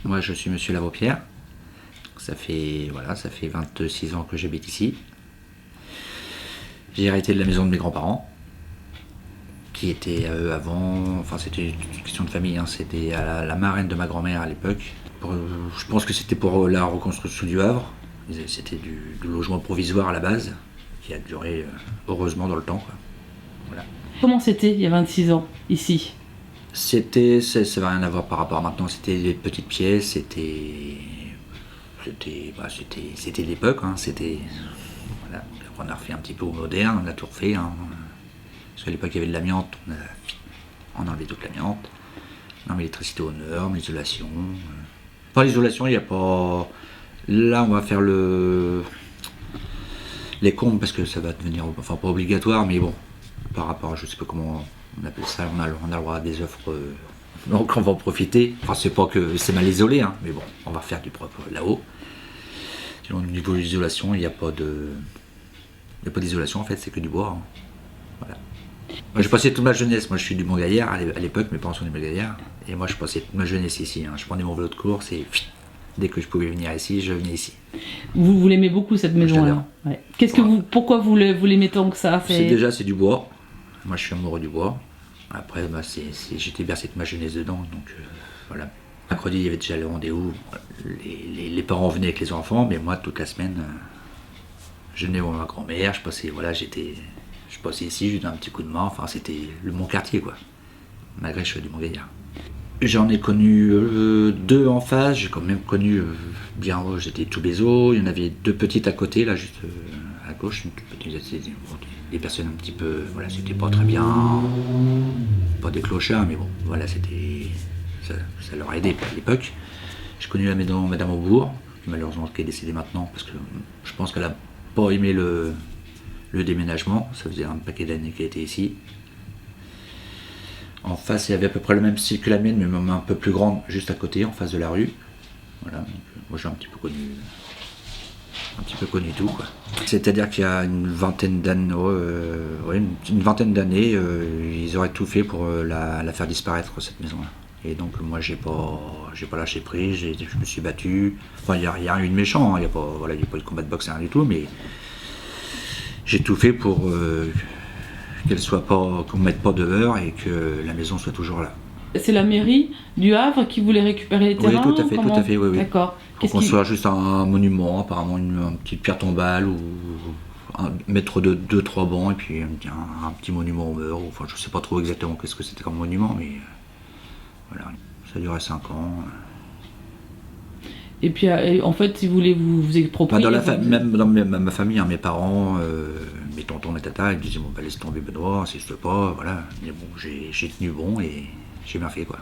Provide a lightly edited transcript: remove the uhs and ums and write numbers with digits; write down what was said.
Moi, je suis monsieur Lavopierre. Ça fait 26 ans que j'habite ici. J'ai hérité de la maison de mes grands-parents, qui était à eux avant, enfin c'était une question de famille, hein. C'était à la marraine de ma grand-mère à l'époque. Je pense que c'était pour la reconstruction du Havre. C'était du logement provisoire à la base, qui a duré heureusement dans le temps, quoi. Voilà. Comment c'était il y a 26 ans, ici? Ça n'a rien à voir par rapport à maintenant, c'était des petites pièces, c'était l'époque, hein. Voilà. On a refait un petit peu au moderne, on a tout refait, hein. Parce qu'à l'époque il y avait de l'amiante, on a enlevé toute l'amiante, on a mis l'électricité aux normes, l'isolation. Enfin, l'isolation, il n'y a pas. Là, on va faire les combles parce que ça va devenir, enfin pas obligatoire, mais bon, par rapport à, je sais pas comment on appelle ça, on a le droit à des offres, donc on va en profiter. Enfin, c'est pas que c'est mal isolé, hein, mais bon, on va faire du propre là-haut. Sinon, au niveau de l'isolation, il n'y a pas d'isolation en fait, c'est que du bois, hein. Voilà. Moi, j'ai passé toute ma jeunesse, moi je suis du Mont-Gaillard à l'époque, mes parents sont du Mont-Gaillard, et moi je passais toute ma jeunesse ici, hein. Je prenais mon vélo de course et dès que je pouvais venir ici, je venais ici. Vous l'aimez beaucoup cette maison-là? Ouais. Pourquoi vous l'aimez tant que ça? C'est du bois. Moi je suis amoureux du bois. Après, j'étais bercé de ma jeunesse dedans, donc voilà. Mercredi, il y avait déjà le rendez-vous. Les parents venaient avec les enfants, mais moi toute la semaine, je venais voir ma grand-mère, je passais ici, je lui donnais un petit coup de main, enfin c'était mon quartier, quoi. Malgré que je sois du Mont-Gaillard. J'en ai connu deux en face, j'ai quand même connu bien, j'étais tout Bézo, il y en avait deux petites à côté, là juste à gauche, une toute petite, des personnes un petit peu, voilà, c'était pas très bien, pas des clochards, mais bon, voilà, ça leur a aidé à l'époque. J'ai connu la maison Madame Aubourg, qui malheureusement qui est décédée maintenant, parce que je pense qu'elle a pas aimé le déménagement, ça faisait un paquet d'années qu'elle était ici. En face, il y avait à peu près le même style que la mienne, mais même un peu plus grande, juste à côté, en face de la rue. Voilà, donc, moi j'ai un petit peu connu tout, quoi. C'est-à-dire qu'il y a une vingtaine d'années, ils auraient tout fait pour la faire disparaître, cette maison-là. Et donc moi j'ai pas lâché prise, je me suis battu. Enfin, il n'y a rien eu de méchant, hein. Il n'y a pas eu de combat de boxe, rien du tout, mais j'ai tout fait pour qu'on ne mette pas dehors et que la maison soit toujours là. C'est la mairie du Havre qui voulait récupérer les terrains? Oui, tout à fait, oui. D'accord. Pour construire juste un monument, apparemment une petite pierre tombale ou mettre 2-3 bancs et puis un petit monument aux morts. Enfin, je ne sais pas trop exactement qu'est-ce que c'était comme monument, mais voilà, ça a duré 5 ans. Et puis en fait, si vous voulez vous exproprier. Même dans ma famille, hein, mes parents, mes tontons, mes tatas, ils me disaient bon, bah, laisse tomber Benoît, insiste pas, voilà. Mais bon, j'ai tenu bon et j'ai bien fait, quoi.